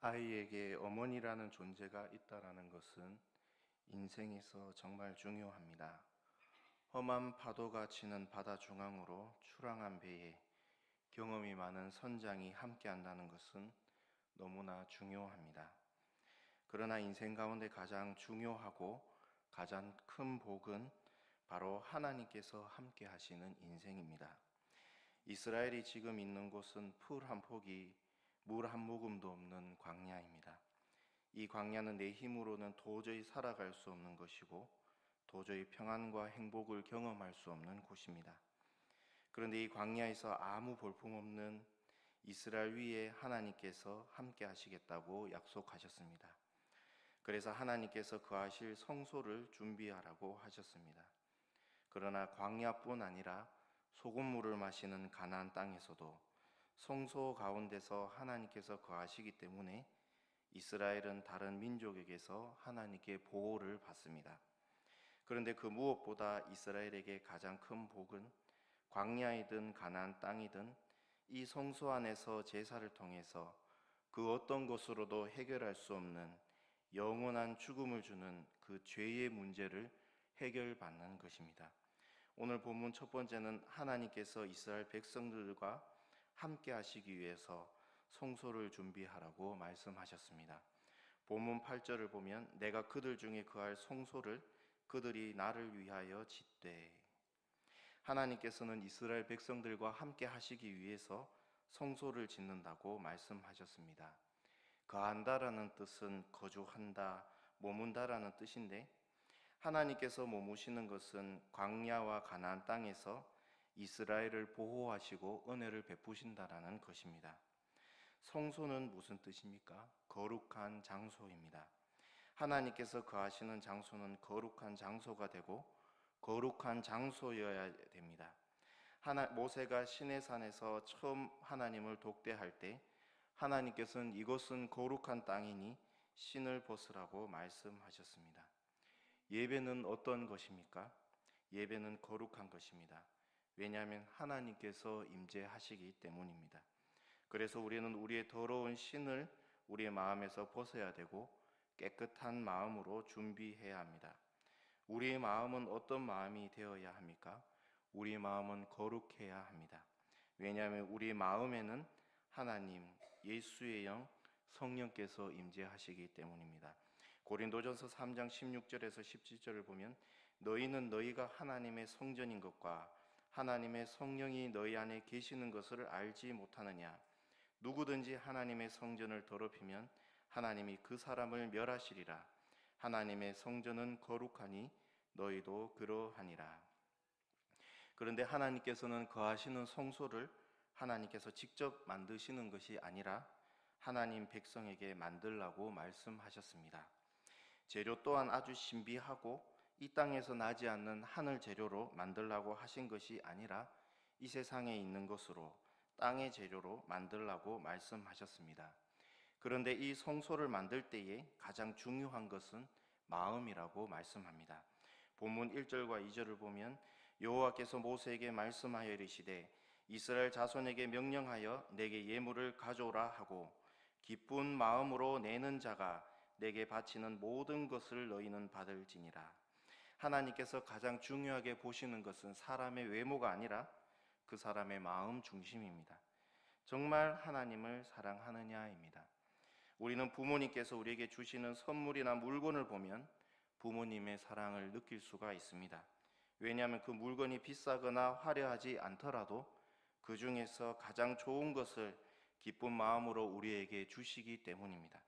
아이에게 어머니라는 존재가 있다라는 것은 인생에서 정말 중요합니다. 험한 파도가 치는 바다 중앙으로 출항한 배에 경험이 많은 선장이 함께한다는 것은 너무나 중요합니다. 그러나 인생 가운데 가장 중요하고 가장 큰 복은 바로 하나님께서 함께 하시는 인생입니다. 이스라엘이 지금 있는 곳은 풀 한 폭이 물 한 모금도 없는 광야입니다. 이 광야는 내 힘으로는 도저히 살아갈 수 없는 것이고 도저히 평안과 행복을 경험할 수 없는 곳입니다. 그런데 이 광야에서 아무 볼품없는 이스라엘 위에 하나님께서 함께 하시겠다고 약속하셨습니다. 그래서 하나님께서 거하실 성소를 준비하라고 하셨습니다. 그러나 광야뿐 아니라 소금물을 마시는 가나안 땅에서도 성소 가운데서 하나님께서 거하시기 때문에 이스라엘은 다른 민족에게서 하나님께 보호를 받습니다. 그런데 그 무엇보다 이스라엘에게 가장 큰 복은 광야이든 가나안 땅이든 이 성소 안에서 제사를 통해서 그 어떤 것으로도 해결할 수 없는 영원한 죽음을 주는 그 죄의 문제를 해결받는 것입니다. 오늘 본문 첫 번째는 하나님께서 이스라엘 백성들과 함께 하시기 위해서 성소를 준비하라고 말씀하셨습니다. 본문 8절을 보면 내가 그들 중에 거할 성소를 그들이 나를 위하여 짓되, 하나님께서는 이스라엘 백성들과 함께 하시기 위해서 성소를 짓는다고 말씀하셨습니다. 거한다라는 뜻은 거주한다, 머문다라는 뜻인데 하나님께서 머무시는 것은 광야와 가나안 땅에서 이스라엘을 보호하시고 은혜를 베푸신다라는 것입니다. 성소는 무슨 뜻입니까? 거룩한 장소입니다. 하나님께서 거하시는 장소는 거룩한 장소가 되고 거룩한 장소여야 됩니다. 모세가 시내산에서 처음 하나님을 독대할 때 하나님께서는 이것은 거룩한 땅이니 신을 벗으라고 말씀하셨습니다. 예배는 어떤 것입니까? 예배는 거룩한 것입니다. 왜냐하면 하나님께서 임재하시기 때문입니다. 그래서 우리는 우리의 더러운 신을 우리의 마음에서 벗어야 되고 깨끗한 마음으로 준비해야 합니다. 우리의 마음은 어떤 마음이 되어야 합니까? 우리의 마음은 거룩해야 합니다. 왜냐하면 우리의 마음에는 하나님, 예수의 영, 성령께서 임재하시기 때문입니다. 고린도전서 3장 16절에서 17절을 보면 너희는 너희가 하나님의 성전인 것과 하나님의 성령이 너희 안에 계시는 것을 알지 못하느냐? 누구든지 하나님의 성전을 더럽히면 하나님이 그 사람을 멸하시리라. 하나님의 성전은 거룩하니 너희도 그러하니라. 그런데 하나님께서는 거하시는 성소를 하나님께서 직접 만드시는 것이 아니라 하나님 백성에게 만들라고 말씀하셨습니다. 재료 또한 아주 신비하고 이 땅에서 나지 않는 하늘 재료로 만들라고 하신 것이 아니라 이 세상에 있는 것으로 땅의 재료로 만들라고 말씀하셨습니다. 그런데 이 성소를 만들 때에 가장 중요한 것은 마음이라고 말씀합니다. 본문 1절과 2절을 보면 여호와께서 모세에게 말씀하여 이르시되 이스라엘 자손에게 명령하여 내게 예물을 가져오라 하고 기쁜 마음으로 내는 자가 내게 바치는 모든 것을 너희는 받을지니라. 하나님께서 가장 중요하게 보시는 것은 사람의 외모가 아니라 그 사람의 마음 중심입니다. 정말 하나님을 사랑하느냐입니다. 우리는 부모님께서 우리에게 주시는 선물이나 물건을 보면 부모님의 사랑을 느낄 수가 있습니다. 왜냐하면 그 물건이 비싸거나 화려하지 않더라도 그 중에서 가장 좋은 것을 기쁜 마음으로 우리에게 주시기 때문입니다.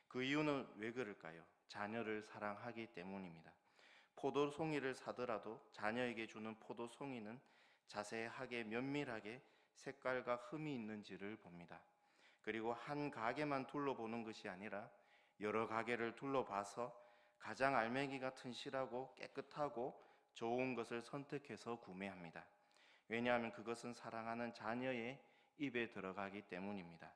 그 이유는 왜 그럴까요? 자녀를 사랑하기 때문입니다. 포도송이를 사더라도 자녀에게 주는 포도송이는 자세하게 면밀하게 색깔과 흠이 있는지를 봅니다. 그리고 한 가게만 둘러보는 것이 아니라 여러 가게를 둘러봐서 가장 알맹이 같은 실하고 깨끗하고 좋은 것을 선택해서 구매합니다. 왜냐하면 그것은 사랑하는 자녀의 입에 들어가기 때문입니다.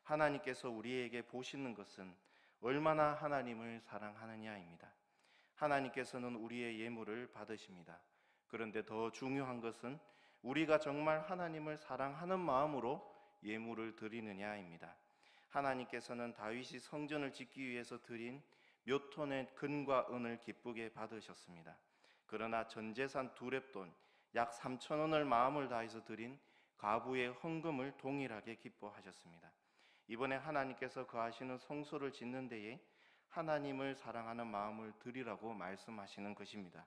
하나님께서 우리에게 보시는 것은 얼마나 하나님을 사랑하느냐입니다. 하나님께서는 우리의 예물을 받으십니다. 그런데 더 중요한 것은 우리가 정말 하나님을 사랑하는 마음으로 예물을 드리느냐입니다. 하나님께서는 다윗이 성전을 짓기 위해서 드린 몇 톤의 금과 은을 기쁘게 받으셨습니다. 그러나 전 재산 두 렙돈 약 3,000원을 마음을 다해서 드린 과부의 헌금을 동일하게 기뻐하셨습니다. 이번에 하나님께서 거하시는 성소를 짓는 데에 하나님을 사랑하는 마음을 드리라고 말씀하시는 것입니다.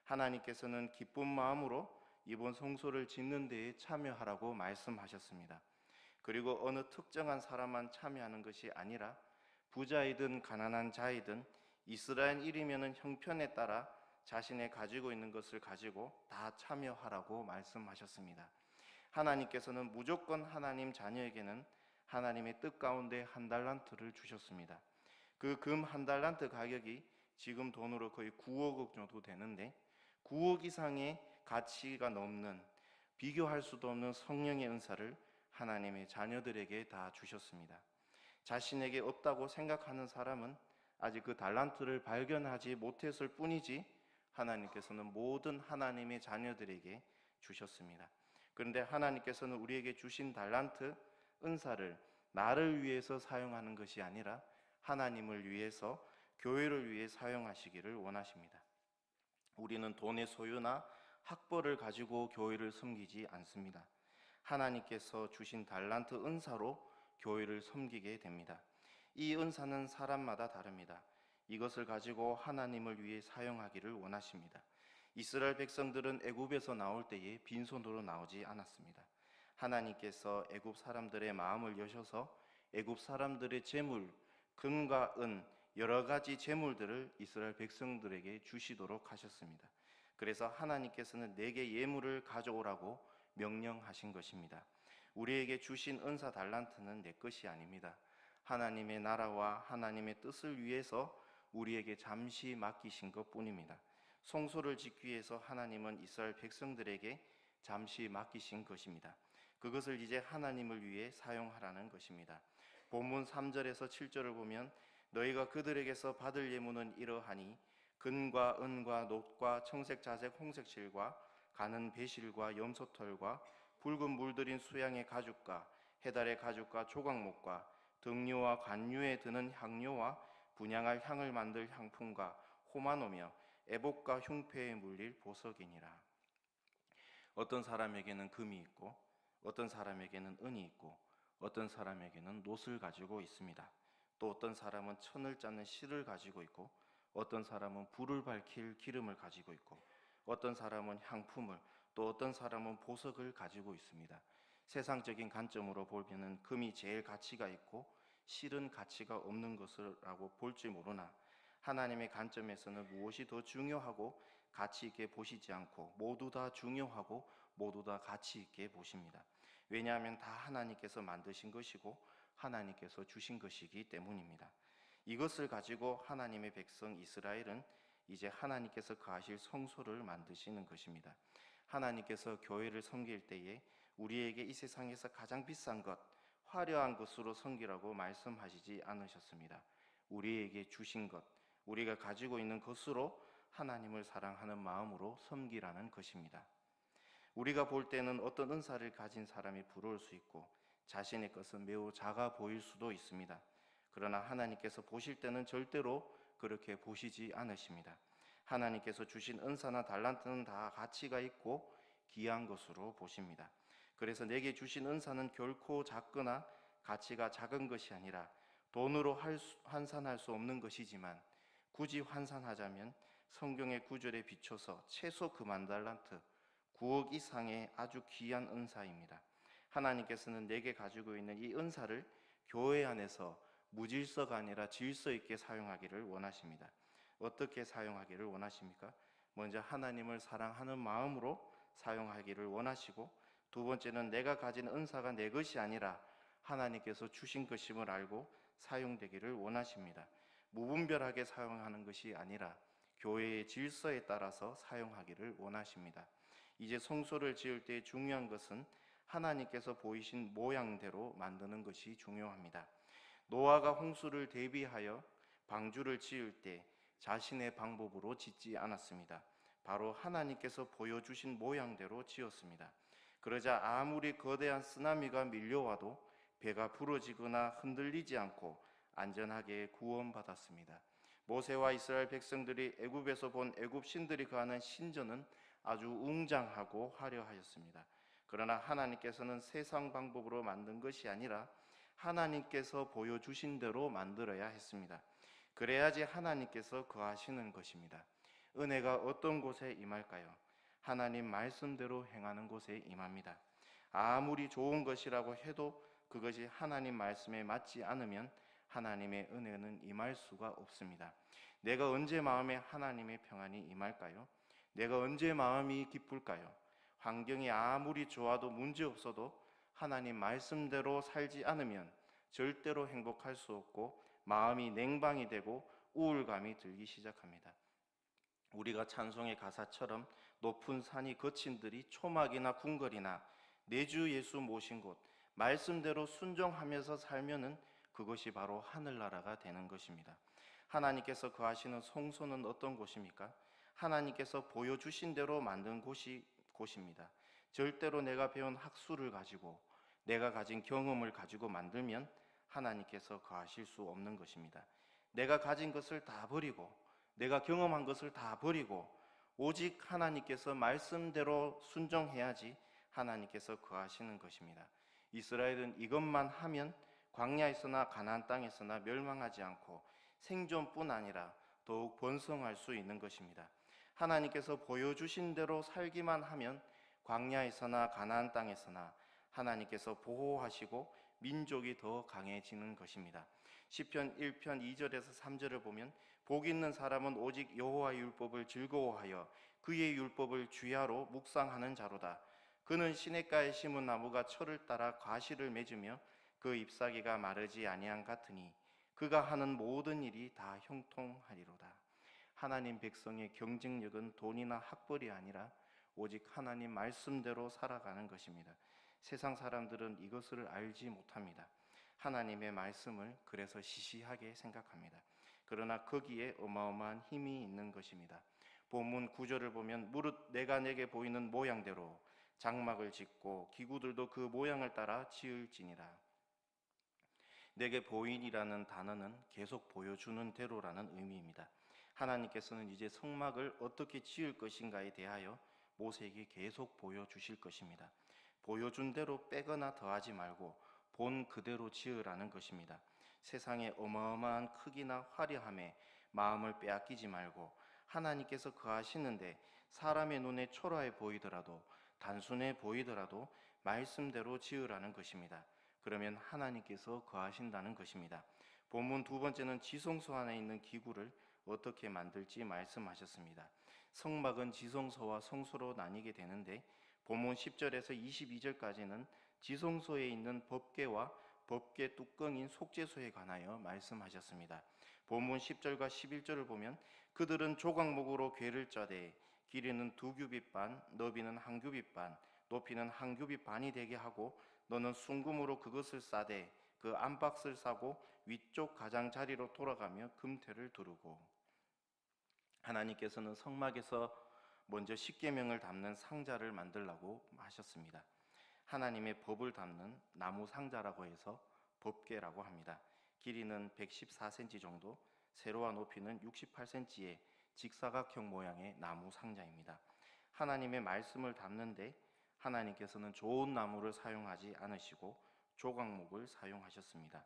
하나님께서는 기쁜 마음으로 이번 성소를 짓는 데에 참여하라고 말씀하셨습니다. 그리고 어느 특정한 사람만 참여하는 것이 아니라 부자이든 가난한 자이든 이스라엘인이면 형편에 따라 자신의 가지고 있는 것을 가지고 다 참여하라고 말씀하셨습니다. 하나님께서는 무조건 하나님 자녀에게는 하나님의 뜻 가운데 한 달란트를 주셨습니다. 그 금 한 달란트 가격이 지금 돈으로 거의 9억 정도 되는데 9억 이상의 가치가 넘는 비교할 수도 없는 성령의 은사를 하나님의 자녀들에게 다 주셨습니다. 자신에게 없다고 생각하는 사람은 아직 그 달란트를 발견하지 못했을 뿐이지 하나님께서는 모든 하나님의 자녀들에게 주셨습니다. 그런데 하나님께서는 우리에게 주신 달란트, 은사를 나를 위해서 사용하는 것이 아니라 하나님을 위해서, 교회를 위해 사용하시기를 원하십니다. 우리는 돈의 소유나 학벌을 가지고 교회를 섬기지 않습니다. 하나님께서 주신 달란트 은사로 교회를 섬기게 됩니다. 이 은사는 사람마다 다릅니다. 이것을 가지고 하나님을 위해 사용하기를 원하십니다. 이스라엘 백성들은 애굽에서 나올 때에 빈손으로 나오지 않았습니다. 하나님께서 애굽 사람들의 마음을 여셔서 애굽 사람들의 재물, 금과 은, 여러 가지 재물들을 이스라엘 백성들에게 주시도록 하셨습니다. 그래서 하나님께서는 내게 예물을 가져오라고 명령하신 것입니다. 우리에게 주신 은사 달란트는 내 것이 아닙니다. 하나님의 나라와 하나님의 뜻을 위해서 우리에게 잠시 맡기신 것뿐입니다. 성소를 짓기 위해서 하나님은 이스라엘 백성들에게 잠시 맡기신 것입니다. 그것을 이제 하나님을 위해 사용하라는 것입니다. 본문 3절에서 7절을 보면 너희가 그들에게서 받을 예물은 이러하니 금과 은과 놋과 청색 자색 홍색 실과 가는 배실과 염소털과 붉은 물들인 수양의 가죽과 해달의 가죽과 조각목과 등류와 관유에 드는 향료와 분향할 향을 만들 향품과 호마노며 애복과 흉패에 물릴 보석이니라. 어떤 사람에게는 금이 있고 어떤 사람에게는 은이 있고 어떤 사람에게는 놋을 가지고 있습니다. 또 어떤 사람은 천을 짜는 실을 가지고 있고 어떤 사람은 불을 밝힐 기름을 가지고 있고 어떤 사람은 향품을, 또 어떤 사람은 보석을 가지고 있습니다. 세상적인 관점으로 보면 금이 제일 가치가 있고 실은 가치가 없는 것이라고 볼지 모르나 하나님의 관점에서는 무엇이 더 중요하고 가치 있게 보시지 않고 모두 다 중요하고 모두 다 가치 있게 보십니다. 왜냐하면 다 하나님께서 만드신 것이고 하나님께서 주신 것이기 때문입니다. 이것을 가지고 하나님의 백성 이스라엘은 이제 하나님께서 거하실 성소를 만드시는 것입니다. 하나님께서 교회를 섬길 때에 우리에게 이 세상에서 가장 비싼 것, 화려한 것으로 섬기라고 말씀하시지 않으셨습니다. 우리에게 주신 것, 우리가 가지고 있는 것으로 하나님을 사랑하는 마음으로 섬기라는 것입니다. 우리가 볼 때는 어떤 은사를 가진 사람이 부러울 수 있고 자신의 것은 매우 작아 보일 수도 있습니다. 그러나 하나님께서 보실 때는 절대로 그렇게 보시지 않으십니다. 하나님께서 주신 은사나 달란트는 다 가치가 있고 귀한 것으로 보십니다. 그래서 내게 주신 은사는 결코 작거나 가치가 작은 것이 아니라 돈으로 환산할 수 없는 것이지만 굳이 환산하자면 성경의 구절에 비춰서 최소 그만 달란트, 9억 이상의 아주 귀한 은사입니다. 하나님께서는 내게 가지고 있는 이 은사를 교회 안에서 무질서가 아니라 질서 있게 사용하기를 원하십니다. 어떻게 사용하기를 원하십니까? 먼저 하나님을 사랑하는 마음으로 사용하기를 원하시고, 두 번째는 내가 가진 은사가 내 것이 아니라 하나님께서 주신 것임을 알고 사용되기를 원하십니다. 무분별하게 사용하는 것이 아니라 교회의 질서에 따라서 사용하기를 원하십니다. 이제 성소를 지을 때 중요한 것은 하나님께서 보이신 모양대로 만드는 것이 중요합니다. 노아가 홍수를 대비하여 방주를 지을 때 자신의 방법으로 짓지 않았습니다. 바로 하나님께서 보여주신 모양대로 지었습니다. 그러자 아무리 거대한 쓰나미가 밀려와도 배가 부러지거나 흔들리지 않고 안전하게 구원받았습니다. 모세와 이스라엘 백성들이 애굽에서 본 애굽 신들이 거하는 신전은 아주 웅장하고 화려하였습니다. 그러나 하나님께서는 세상 방법으로 만든 것이 아니라 하나님께서 보여주신 대로 만들어야 했습니다. 그래야지 하나님께서 거하시는 것입니다. 은혜가 어떤 곳에 임할까요? 하나님 말씀대로 행하는 곳에 임합니다. 아무리 좋은 것이라고 해도 그것이 하나님 말씀에 맞지 않으면 하나님의 은혜는 임할 수가 없습니다. 내가 언제 마음에 하나님의 평안이 임할까요? 내가 언제 마음이 기쁠까요? 환경이 아무리 좋아도 문제없어도 하나님 말씀대로 살지 않으면 절대로 행복할 수 없고 마음이 냉방이 되고 우울감이 들기 시작합니다. 우리가 찬송의 가사처럼 높은 산이 거친 들이 초막이나 궁궐이나 내주 예수 모신 곳 말씀대로 순종하면서 살면은 그것이 바로 하늘나라가 되는 것입니다. 하나님께서 거하시는 성소는 어떤 곳입니까? 하나님께서 보여주신 대로 만든 곳입니다. 절대로 내가 배운 학술을 가지고 내가 가진 경험을 가지고 만들면 하나님께서 거하실 수 없는 것입니다. 내가 가진 것을 다 버리고 내가 경험한 것을 다 버리고 오직 하나님께서 말씀대로 순종해야지 하나님께서 거하시는 것입니다. 이스라엘은 이것만 하면 광야에서나 가나안 땅에서나 멸망하지 않고 생존뿐 아니라 더욱 번성할 수 있는 것입니다. 하나님께서 보여주신 대로 살기만 하면 광야에서나 가나안 땅에서나 하나님께서 보호하시고 민족이 더 강해지는 것입니다. 시편 1편 2절에서 3절을 보면 복 있는 사람은 오직 여호와의 율법을 즐거워하여 그의 율법을 주야로 묵상하는 자로다. 그는 시냇가에 심은 나무가 철을 따라 가시를 맺으며 그 잎사귀가 마르지 아니한 같으니 그가 하는 모든 일이 다 형통하리로다. 하나님 백성의 경쟁력은 돈이나 학벌이 아니라 오직 하나님 말씀대로 살아가는 것입니다. 세상 사람들은 이것을 알지 못합니다. 하나님의 말씀을 그래서 시시하게 생각합니다. 그러나 거기에 어마어마한 힘이 있는 것입니다. 본문 9절을 보면 무릇 내가 내게 보이는 모양대로 장막을 짓고 기구들도 그 모양을 따라 지을지니라. 내게 보인이라는 단어는 계속 보여주는 대로라는 의미입니다. 하나님께서는 이제 성막을 어떻게 지을 것인가에 대하여 모세에게 계속 보여주실 것입니다. 보여준 대로 빼거나 더하지 말고 본 그대로 지으라는 것입니다. 세상의 어마어마한 크기나 화려함에 마음을 빼앗기지 말고 하나님께서 거하시는데 사람의 눈에 초라해 보이더라도 단순해 보이더라도 말씀대로 지으라는 것입니다. 그러면 하나님께서 거하신다는 것입니다. 본문 두 번째는 지성소 안에 있는 기구를 어떻게 만들지 말씀하셨습니다. 성막은 지성소와 성소로 나뉘게 되는데 본문 10절에서 22절까지는 지성소에 있는 법궤와 법궤 뚜껑인 속죄소에 관하여 말씀하셨습니다. 본문 10절과 11절을 보면 그들은 조각목으로 궤를 짜되 길이는 2규빗 반, 너비는 1규빗 반, 높이는 1규빗 반이 되게 하고 너는 순금으로 그것을 싸되 그 안팎을 싸고 위쪽 가장자리로 돌아가며 금태를 두르고. 하나님께서는 성막에서 먼저 십계명을 담는 상자를 만들라고 하셨습니다. 하나님의 법을 담는 나무 상자라고 해서 법궤라고 합니다. 길이는 114cm 정도, 세로와 높이는 68cm의 직사각형 모양의 나무 상자입니다. 하나님의 말씀을 담는데 하나님께서는 좋은 나무를 사용하지 않으시고 조각목을 사용하셨습니다.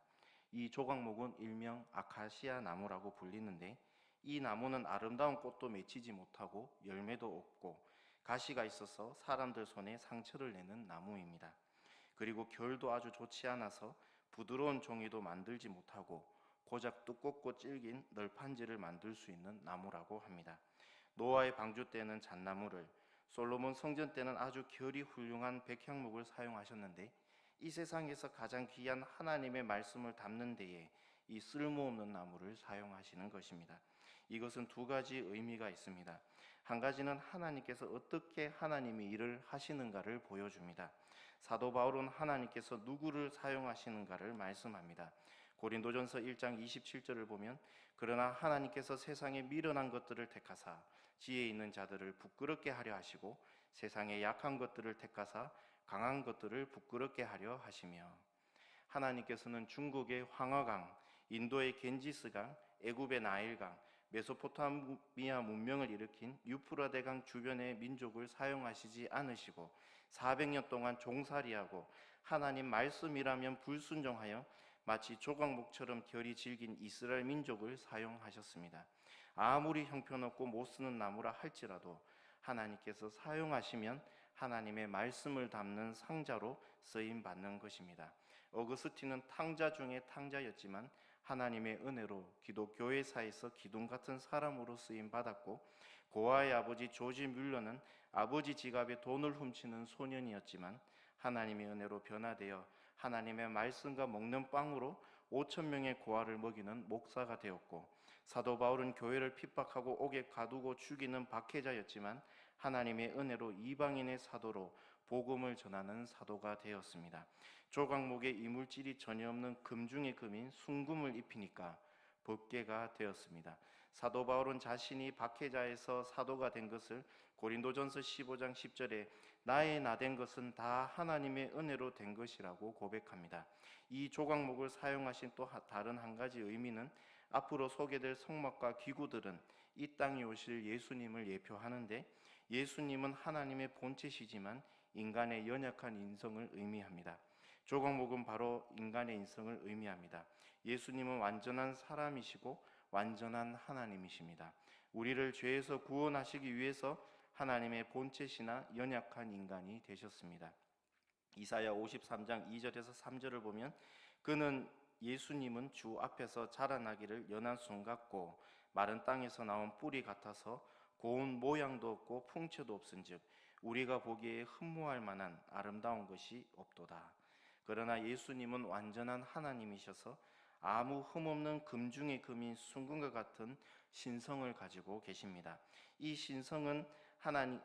이 조각목은 일명 아카시아 나무라고 불리는데 이 나무는 아름다운 꽃도 맺히지 못하고 열매도 없고 가시가 있어서 사람들 손에 상처를 내는 나무입니다. 그리고 결도 아주 좋지 않아서 부드러운 종이도 만들지 못하고 고작 두껍고 질긴 널판지를 만들 수 있는 나무라고 합니다. 노아의 방주 때는 잣나무를, 솔로몬 성전 때는 아주 결이 훌륭한 백향목을 사용하셨는데 이 세상에서 가장 귀한 하나님의 말씀을 담는 데에 이 쓸모없는 나무를 사용하시는 것입니다. 이것은 두 가지 의미가 있습니다. 한 가지는 하나님께서 어떻게 하나님이 일을 하시는가를 보여줍니다. 사도 바울은 하나님께서 누구를 사용하시는가를 말씀합니다. 고린도전서 1장 27절을 보면 그러나 하나님께서 세상에 미련한 것들을 택하사 지혜 있는 자들을 부끄럽게 하려 하시고 세상에 약한 것들을 택하사 강한 것들을 부끄럽게 하려 하시며. 하나님께서는 중국의 황허강, 인도의 겐지스강, 애굽의 나일강, 메소포타미아 문명을 일으킨 유프라데강 주변의 민족을 사용하시지 않으시고 400년 동안 종살이하고 하나님 말씀이라면 불순종하여 마치 조각목처럼 결이 질긴 이스라엘 민족을 사용하셨습니다. 아무리 형편없고 못쓰는 나무라 할지라도 하나님께서 사용하시면 하나님의 말씀을 담는 상자로 쓰임받는 것입니다. 어거스틴은 탕자 중에 탕자였지만 하나님의 은혜로 기독교회사에서 기둥 같은 사람으로 쓰임받았고, 고아의 아버지 조지 뮬러는 아버지 지갑에 돈을 훔치는 소년이었지만 하나님의 은혜로 변화되어 하나님의 말씀과 먹는 빵으로 5천 명의 고아를 먹이는 목사가 되었고, 사도 바울은 교회를 핍박하고 옥에 가두고 죽이는 박해자였지만 하나님의 은혜로 이방인의 사도로 복음을 전하는 사도가 되었습니다. 조각목에 이물질이 전혀 없는 금 중의 금인 순금을 입히니까 법궤가 되었습니다. 사도 바울은 자신이 박해자에서 사도가 된 것을 고린도전서 15장 10절에 나의 나된 것은 다 하나님의 은혜로 된 것이라고 고백합니다. 이 조각목을 사용하신 또 다른 한 가지 의미는 앞으로 소개될 성막과 기구들은 이 땅에 오실 예수님을 예표하는데, 예수님은 하나님의 본체시지만 인간의 연약한 인성을 의미합니다. 조각목은 바로 인간의 인성을 의미합니다. 예수님은 완전한 사람이시고 완전한 하나님이십니다. 우리를 죄에서 구원하시기 위해서 하나님의 본체시나 연약한 인간이 되셨습니다. 이사야 53장 2절에서 3절을 보면 그는 예수님은 주 앞에서 자라나기를 연한 순 같고 마른 땅에서 나온 뿌리 같아서 고운 모양도 없고 풍채도 없은즉 우리가 보기에 흠모할 만한 아름다운 것이 없도다. 그러나 예수님은 완전한 하나님이셔서 아무 흠없는 금 중의 금인 순금과 같은 신성을 가지고 계십니다. 이 신성은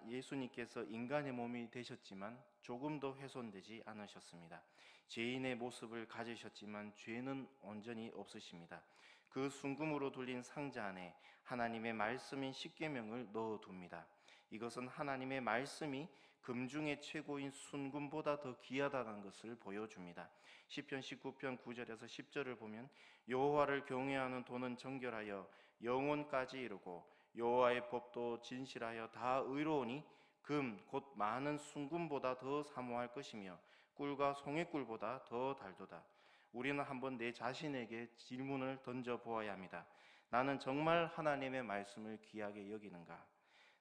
예수님께서 인간의 몸이 되셨지만 조금도 훼손되지 않으셨습니다. 죄인의 모습을 가지셨지만 죄는 온전히 없으십니다. 그 순금으로 돌린 상자 안에 하나님의 말씀인 십계명을 넣어둡니다. 이것은 하나님의 말씀이 금 중에 최고인 순금보다 더 귀하다는 것을 보여줍니다. 시편 19편 9절에서 10절을 보면 여호와를 경외하는 도는 정결하여 영혼까지 이르고 여호와의 법도 진실하여 다 의로우니 금 곧 많은 순금보다 더 사모할 것이며 꿀과 송이꿀보다 더 달도다. 우리는 한번 내 자신에게 질문을 던져보아야 합니다. 나는 정말 하나님의 말씀을 귀하게 여기는가?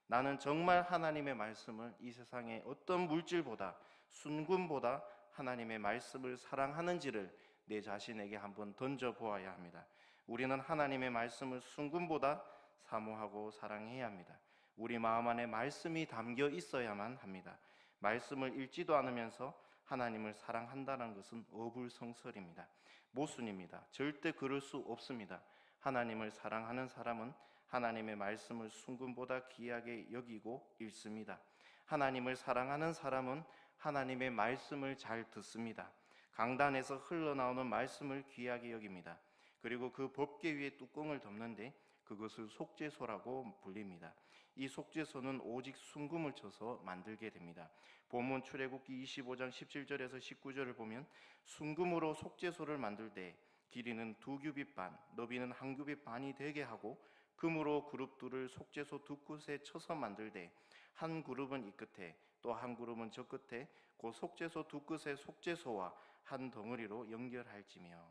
나는 정말 하나님의 말씀을 이 세상의 어떤 물질보다, 순금보다 하나님의 말씀을 사랑하는지를 내 자신에게 한번 던져보아야 합니다. 우리는 하나님의 말씀을 순금보다 사모하고 사랑해야 합니다. 우리 마음 안에 말씀이 담겨 있어야만 합니다. 말씀을 읽지도 않으면서 하나님을 사랑한다는 것은 어불성설입니다. 모순입니다. 절대 그럴 수 없습니다. 하나님을 사랑하는 사람은 하나님의 말씀을 순금보다 귀하게 여기고 읽습니다. 하나님을 사랑하는 사람은 하나님의 말씀을 잘 듣습니다. 강단에서 흘러나오는 말씀을 귀하게 여깁니다. 그리고 그 법궤 위에 뚜껑을 덮는데 그것을 속죄소라고 불립니다. 이 속죄소는 오직 순금을 쳐서 만들게 됩니다. 본문 출애굽기 25장 17절에서 19절을 보면 순금으로 속죄소를 만들 때 길이는 2규빗 반, 너비는 1규빗 반이 되게 하고 금으로 그룹들을 속죄소 두 끝에 쳐서 만들되 한 그룹은 이 끝에 또 한 그룹은 저 끝에 그 속죄소 두 끝의 속죄소와 한 덩어리로 연결할지며.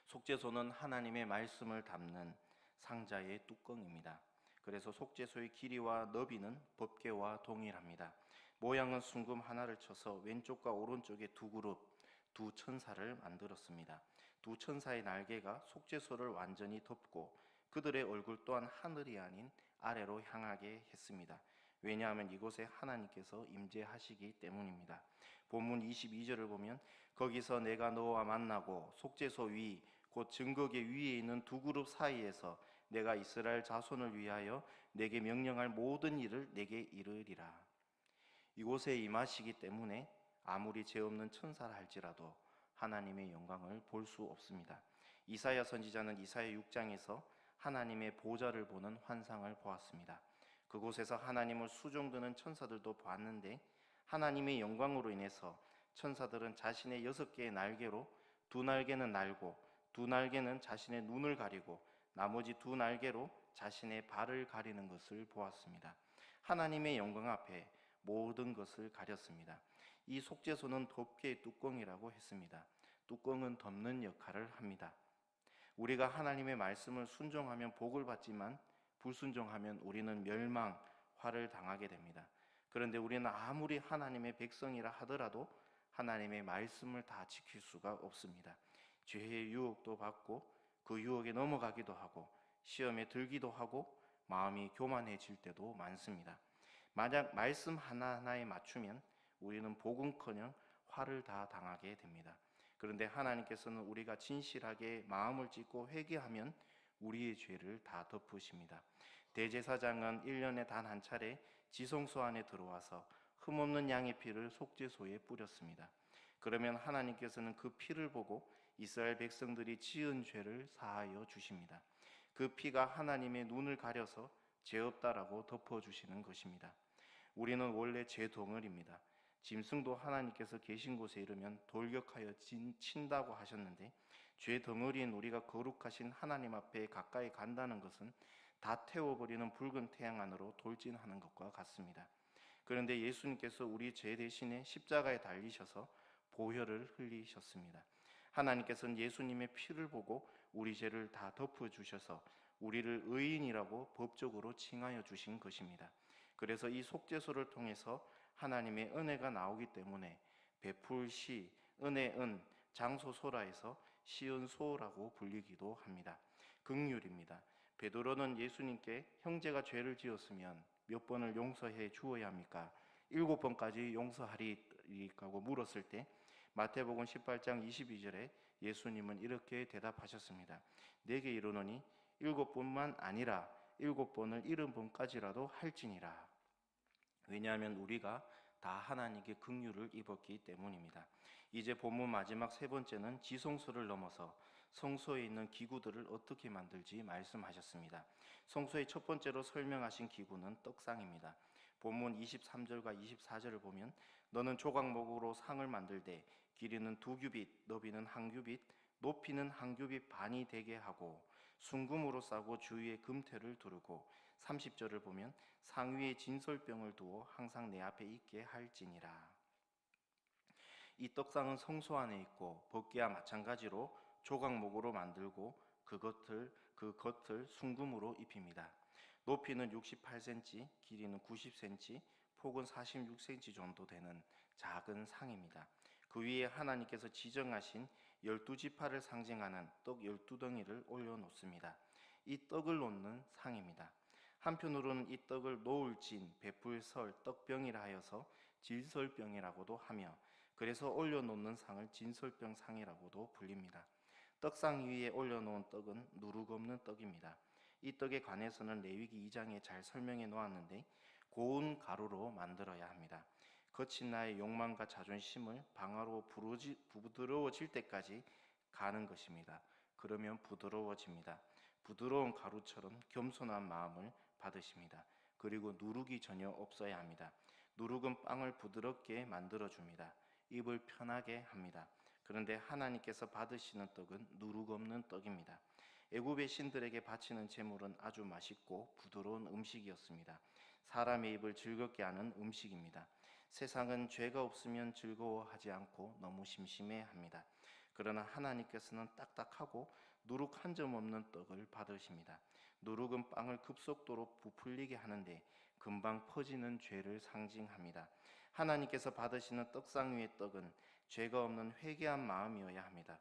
속죄소는 하나님의 말씀을 담는 상자의 뚜껑입니다. 그래서 속죄소의 길이와 너비는 법궤와 동일합니다. 모양은 순금 하나를 쳐서 왼쪽과 오른쪽에 두 그룹, 두 천사를 만들었습니다. 두 천사의 날개가 속죄소를 완전히 덮고 그들의 얼굴 또한 하늘이 아닌 아래로 향하게 했습니다. 왜냐하면 이곳에 하나님께서 임재하시기 때문입니다. 본문 22절을 보면 거기서 내가 너와 만나고 속죄소 위 곧 증거궤 위에 있는 두 그룹 사이에서 내가 이스라엘 자손을 위하여 내게 명령할 모든 일을 내게 이르리라. 이곳에 임하시기 때문에 아무리 죄 없는 천사라 할지라도 하나님의 영광을 볼 수 없습니다. 이사야 선지자는 이사야 6장에서 하나님의 보좌를 보는 환상을 보았습니다. 그곳에서 하나님을 수종드는 천사들도 봤는데 하나님의 영광으로 인해서 천사들은 자신의 6개의 날개로 두 날개는 날고 두 날개는 자신의 눈을 가리고 나머지 두 날개로 자신의 발을 가리는 것을 보았습니다. 하나님의 영광 앞에 모든 것을 가렸습니다. 이 속죄소는 덮개의 뚜껑이라고 했습니다. 뚜껑은 덮는 역할을 합니다. 우리가 하나님의 말씀을 순종하면 복을 받지만 불순종하면 우리는 멸망, 화를 당하게 됩니다. 그런데 우리는 아무리 하나님의 백성이라 하더라도 하나님의 말씀을 다 지킬 수가 없습니다. 죄의 유혹도 받고 그 유혹에 넘어가기도 하고 시험에 들기도 하고 마음이 교만해질 때도 많습니다. 만약 말씀 하나하나에 맞추면 우리는 복음커녕 화를 다 당하게 됩니다. 그런데 하나님께서는 우리가 진실하게 마음을 찢고 회개하면 우리의 죄를 다 덮으십니다. 대제사장은 1년에 단 한 차례 지성소 안에 들어와서 흠없는 양의 피를 속죄소에 뿌렸습니다. 그러면 하나님께서는 그 피를 보고 이스라엘 백성들이 지은 죄를 사하여 주십니다. 그 피가 하나님의 눈을 가려서 죄 없다라고 덮어주시는 것입니다. 우리는 원래 죄 덩어리입니다. 짐승도 하나님께서 계신 곳에 이르면 돌격하여 친다고 하셨는데 죄 덩어리인 우리가 거룩하신 하나님 앞에 가까이 간다는 것은 다 태워버리는 붉은 태양 안으로 돌진하는 것과 같습니다. 그런데 예수님께서 우리 죄 대신에 십자가에 달리셔서 보혈을 흘리셨습니다. 하나님께서는 예수님의 피를 보고 우리 죄를 다 덮어주셔서 우리를 의인이라고 법적으로 칭하여 주신 것입니다. 그래서 이 속죄소를 통해서 하나님의 은혜가 나오기 때문에 베풀시, 은혜은, 장소소라에서 시은소라고 불리기도 합니다. 긍휼입니다. 베드로는 예수님께 형제가 죄를 지었으면 몇 번을 용서해 주어야 합니까? 7번까지 용서하리라고 물었을 때 마태복음 18장 22절에 예수님은 이렇게 대답하셨습니다. 내게 이르노니 7번만 아니라 7번을 70번까지라도 할지니라. 왜냐하면 우리가 다 하나님께 긍휼을 입었기 때문입니다. 이제 본문 마지막 세 번째는 지성소를 넘어서 성소에 있는 기구들을 어떻게 만들지 말씀하셨습니다. 성소의 첫 번째로 설명하신 기구는 떡상입니다. 본문 23절과 24절을 보면 너는 조각목으로 상을 만들되 길이는 2규빗, 너비는 1규빗, 높이는 1규빗 반이 되게 하고 순금으로 싸고 주위에 금태를 두르고 30절을 보면 상위에 진설병을 두어 항상 내 앞에 있게 할지니라. 이 떡상은 성소 안에 있고 법궤와 마찬가지로 조각목으로 만들고 그 겉을 순금으로 입힙니다. 높이는 68cm, 길이는 90cm, 폭은 46cm 정도 되는 작은 상입니다. 그 위에 하나님께서 지정하신 12지파를 상징하는 떡 12덩이를 올려놓습니다. 이 떡을 놓는 상입니다. 한편으로는 이 떡을 놓을 진, 베풀설, 떡병이라 하여서 질설병이라고도 하며 그래서 올려놓는 상을 진설병상이라고도 불립니다. 떡상 위에 올려놓은 떡은 누룩 없는 떡입니다. 이 떡에 관해서는 레위기 2장에 잘 설명해 놓았는데 고운 가루로 만들어야 합니다. 거친 나의 욕망과 자존심을 방아로 부드러워질 때까지 가는 것입니다. 그러면 부드러워집니다. 부드러운 가루처럼 겸손한 마음을 받으십니다. 그리고 누룩이 전혀 없어야 합니다. 누룩은 빵을 부드럽게 만들어줍니다. 입을 편하게 합니다. 그런데 하나님께서 받으시는 떡은 누룩 없는 떡입니다. 애굽의 신들에게 바치는 제물은 아주 맛있고 부드러운 음식이었습니다. 사람의 입을 즐겁게 하는 음식입니다. 세상은 죄가 없으면 즐거워하지 않고 너무 심심해합니다. 그러나 하나님께서는 딱딱하고 누룩 한 점 없는 떡을 받으십니다. 누룩은 빵을 급속도로 부풀리게 하는데 금방 퍼지는 죄를 상징합니다. 하나님께서 받으시는 떡상 위의 떡은 죄가 없는 회개한 마음이어야 합니다.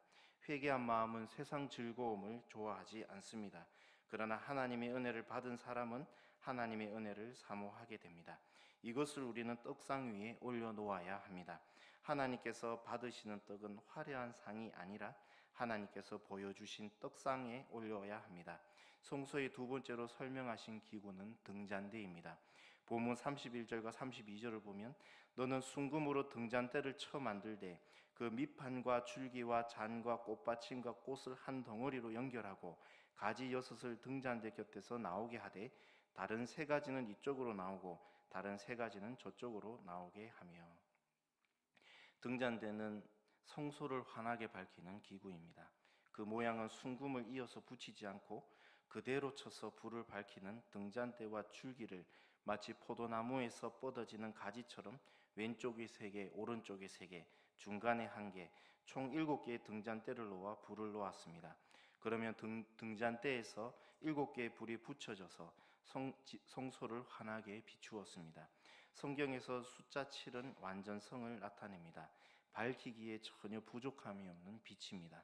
회개한 마음은 세상 즐거움을 좋아하지 않습니다. 그러나 하나님의 은혜를 받은 사람은 하나님의 은혜를 사모하게 됩니다. 이것을 우리는 떡상 위에 올려놓아야 합니다. 하나님께서 받으시는 떡은 화려한 상이 아니라 하나님께서 보여주신 떡상에 올려야 합니다. 성소의 두 번째로 설명하신 기구는 등잔대입니다. 본문 31절과 32절을 보면 너는 순금으로 등잔대를 쳐 만들되 그 밑판과 줄기와 잔과 꽃받침과 꽃을 한 덩어리로 연결하고 가지 6을 등잔대 곁에서 나오게 하되 다른 3가지는 이쪽으로 나오고 다른 3가지는 저쪽으로 나오게 하며 등잔대는 성소를 환하게 밝히는 기구입니다. 그 모양은 순금을 이어서 붙이지 않고 그대로 쳐서 불을 밝히는 등잔대와 줄기를 마치 포도나무에서 뻗어지는 가지처럼 왼쪽에 3개, 오른쪽에 3개, 중간에 1개, 총 7개의 등잔대를 놓아 불을 놓았습니다. 그러면 등잔대에서 7개의 불이 붙여져서 성소를 환하게 비추었습니다. 성경에서 숫자 7은 완전성을 나타냅니다. 밝히기에 전혀 부족함이 없는 빛입니다.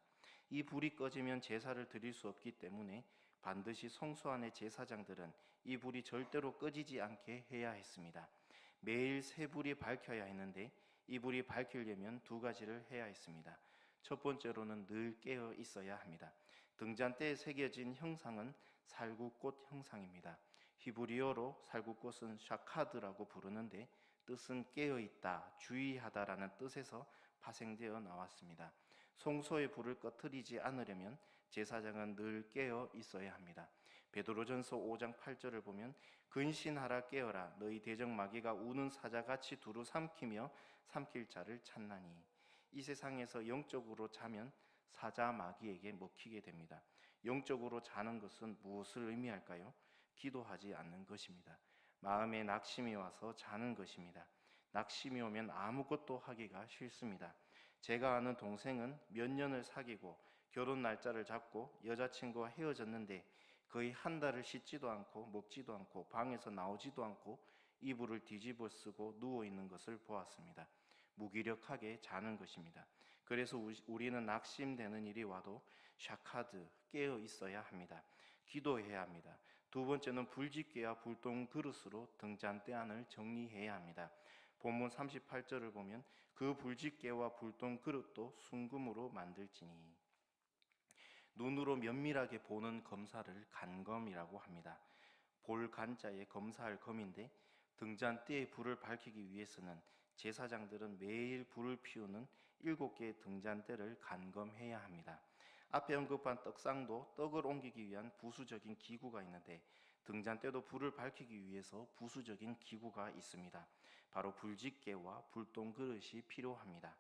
이 불이 꺼지면 제사를 드릴 수 없기 때문에 반드시 성소 안의 제사장들은 이 불이 절대로 꺼지지 않게 해야 했습니다. 매일 3불이 밝혀야 했는데 이 불이 밝히려면 2가지를 해야 했습니다. 첫 번째로는 늘 깨어 있어야 합니다. 등잔대에 새겨진 형상은 살구꽃 형상입니다. 히브리어로 살구꽃은 샤카드라고 부르는데 뜻은 깨어있다, 주의하다라는 뜻에서 파생되어 나왔습니다. 성소의 불을 꺼트리지 않으려면 제사장은 늘 깨어 있어야 합니다. 베드로전서 5장 8절을 보면 근신하라 깨어라 너희 대적 마귀가 우는 사자같이 두루 삼키며 삼킬 자를 찾나니 이 세상에서 영적으로 자면 사자 마귀에게 먹히게 됩니다. 영적으로 자는 것은 무엇을 의미할까요? 기도하지 않는 것입니다. 마음에 낙심이 와서 자는 것입니다. 낙심이 오면 아무것도 하기가 싫습니다. 제가 아는 동생은 몇 년을 사귀고 결혼 날짜를 잡고 여자친구와 헤어졌는데 거의 한 달을 씻지도 않고 먹지도 않고 방에서 나오지도 않고 이불을 뒤집어 쓰고 누워있는 것을 보았습니다. 무기력하게 자는 것입니다. 그래서 우리는 낙심되는 일이 와도 샤카드, 깨어 있어야 합니다. 기도해야 합니다. 2번째는 불집게와 불똥 그릇으로 등잔대 안을 정리해야 합니다. 본문 38절을 보면 그 불집게와 불똥 그릇도 순금으로 만들지니 눈으로 면밀하게 보는 검사를 간검이라고 합니다. 볼 간자에 검사할 검인데 등잔대에 불을 밝히기 위해서는 제사장들은 매일 불을 피우는 7개의 등잔대를 간검해야 합니다. 앞에 언급한 떡상도 떡을 옮기기 위한 부수적인 기구가 있는데 등잔대도 불을 밝히기 위해서 부수적인 기구가 있습니다. 바로 불집게와 불똥 그릇이 필요합니다.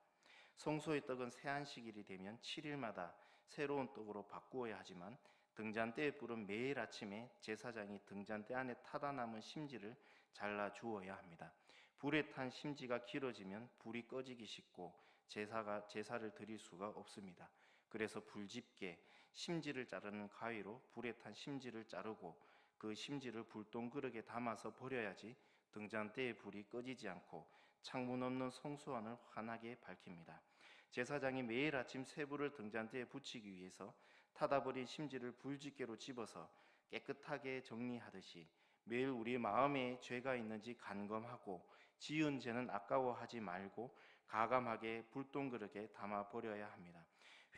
성소의 떡은 세안식일이 되면 7일마다 새로운 떡으로 바꾸어야 하지만 등잔대의 불은 매일 아침에 제사장이 등잔대 안에 타다 남은 심지를 잘라 주어야 합니다. 불에 탄 심지가 길어지면 불이 꺼지기 쉽고 제사를 드릴 수가 없습니다. 그래서 불집게, 심지를 자르는 가위로 불에 탄 심지를 자르고 그 심지를 불똥 그릇에 담아서 버려야지 등잔대의 불이 꺼지지 않고 창문 없는 성소 안을 환하게 밝힙니다. 제사장이 매일 아침 새 불을 등잔대에 붙이기 위해서 타다 버린 심지를 불집게로 집어서 깨끗하게 정리하듯이 매일 우리 마음에 죄가 있는지 간검하고 지은 죄는 아까워하지 말고 가감하게 불똥 그릇에 담아 버려야 합니다.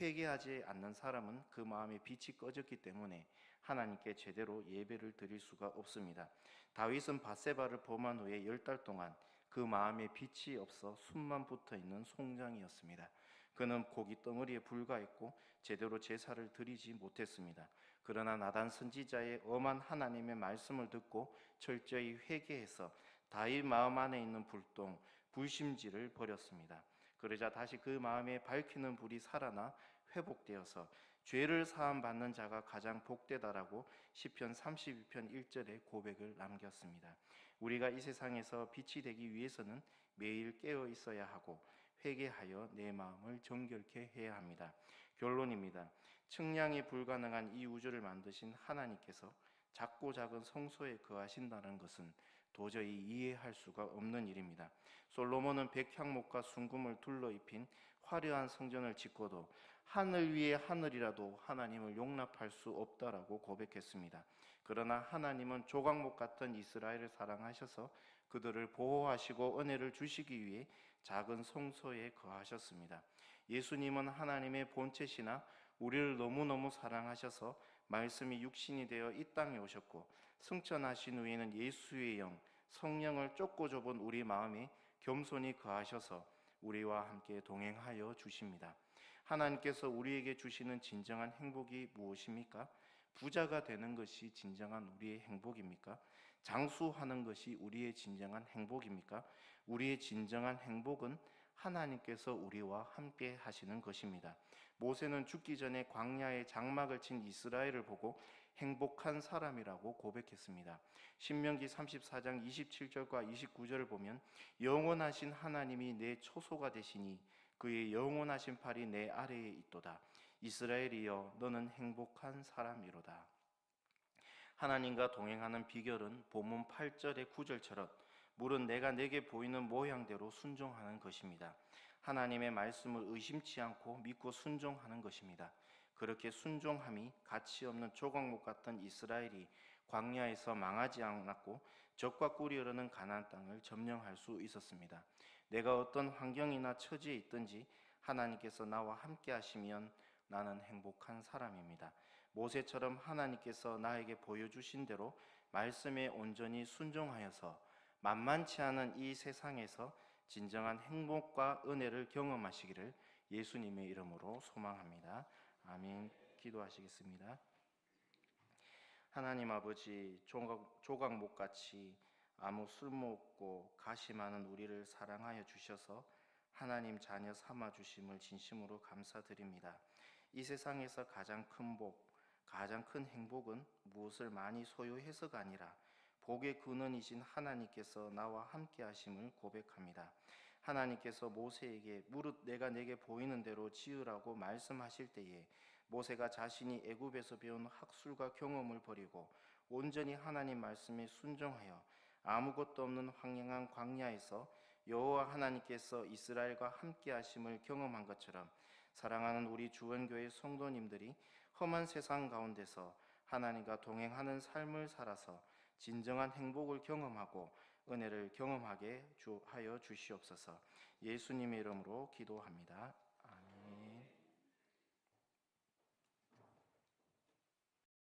회개하지 않는 사람은 그 마음에 빛이 꺼졌기 때문에 하나님께 제대로 예배를 드릴 수가 없습니다. 다윗은 밧세바를 범한 후에 10달 동안 그 마음에 빛이 없어 숨만 붙어있는 송장이었습니다. 그는 고기 덩어리에 불과했고 제대로 제사를 드리지 못했습니다. 그러나 나단 선지자의 엄한 하나님의 말씀을 듣고 철저히 회개해서 다윗 마음 안에 있는 불똥, 불심지를 버렸습니다. 그러자 다시 그 마음에 밝히는 불이 살아나 회복되어서 죄를 사함 받는 자가 가장 복되다라고 시편 32편 1절에 고백을 남겼습니다. 우리가 이 세상에서 빛이 되기 위해서는 매일 깨어 있어야 하고 회개하여 내 마음을 정결케 해야 합니다. 결론입니다. 측량이 불가능한 이 우주를 만드신 하나님께서 작고 작은 성소에 거하신다는 것은 도저히 이해할 수가 없는 일입니다. 솔로몬은 백향목과 순금을 둘러 입힌 화려한 성전을 짓고도 하늘 위에 하늘이라도 하나님을 용납할 수 없다라고 고백했습니다. 그러나 하나님은 조각목 같은 이스라엘을 사랑하셔서 그들을 보호하시고 은혜를 주시기 위해 작은 성소에 거하셨습니다. 예수님은 하나님의 본체시나 우리를 너무너무 사랑하셔서 말씀이 육신이 되어 이 땅에 오셨고 승천하신 후에는 예수의 영, 성령을 좁고 좁은 우리 마음에 겸손히 거하셔서 우리와 함께 동행하여 주십니다. 하나님께서 우리에게 주시는 진정한 행복이 무엇입니까? 부자가 되는 것이 진정한 우리의 행복입니까? 장수하는 것이 우리의 진정한 행복입니까? 우리의 진정한 행복은 하나님께서 우리와 함께 하시는 것입니다. 모세는 죽기 전에 광야에 장막을 친 이스라엘을 보고 행복한 사람이라고 고백했습니다. 신명기 34장 27절과 29절을 보면 영원하신 하나님이 내 초소가 되시니 그의 영원하신 팔이 내 아래에 있도다. 이스라엘이여 너는 행복한 사람이로다. 하나님과 동행하는 비결은 본문 8절의 9절처럼 물은 내가 내게 보이는 모양대로 순종하는 것입니다. 하나님의 말씀을 의심치 않고 믿고 순종하는 것입니다. 그렇게 순종함이 가치 없는 조각목 같던 이스라엘이 광야에서 망하지 않았고 적과 꿀이 흐르는 가나안 땅을 점령할 수 있었습니다. 내가 어떤 환경이나 처지에 있든지 하나님께서 나와 함께 하시면 나는 행복한 사람입니다. 모세처럼 하나님께서 나에게 보여주신 대로 말씀에 온전히 순종하여서 만만치 않은 이 세상에서 진정한 행복과 은혜를 경험하시기를 예수님의 이름으로 소망합니다. 아멘. 기도하시겠습니다. 하나님 아버지, 조각목같이 아무 쓸모없고 가시 많은 우리를 사랑하여 주셔서 하나님 자녀 삼아 주심을 진심으로 감사드립니다. 이 세상에서 가장 큰 복, 가장 큰 행복은 무엇을 많이 소유해서가 아니라 복의 근원이신 하나님께서 나와 함께 하심을 고백합니다. 하나님께서 모세에게 무릇 내가 내게 보이는 대로 지으라고 말씀하실 때에 모세가 자신이 애굽에서 배운 학술과 경험을 버리고 온전히 하나님 말씀에 순종하여 아무것도 없는 황량한 광야에서 여호와 하나님께서 이스라엘과 함께 하심을 경험한 것처럼 사랑하는 우리 주원교회 성도님들이 험한 세상 가운데서 하나님과 동행하는 삶을 살아서 진정한 행복을 경험하고 은혜를 경험하게 하여 주시옵소서. 예수님의 이름으로 기도합니다.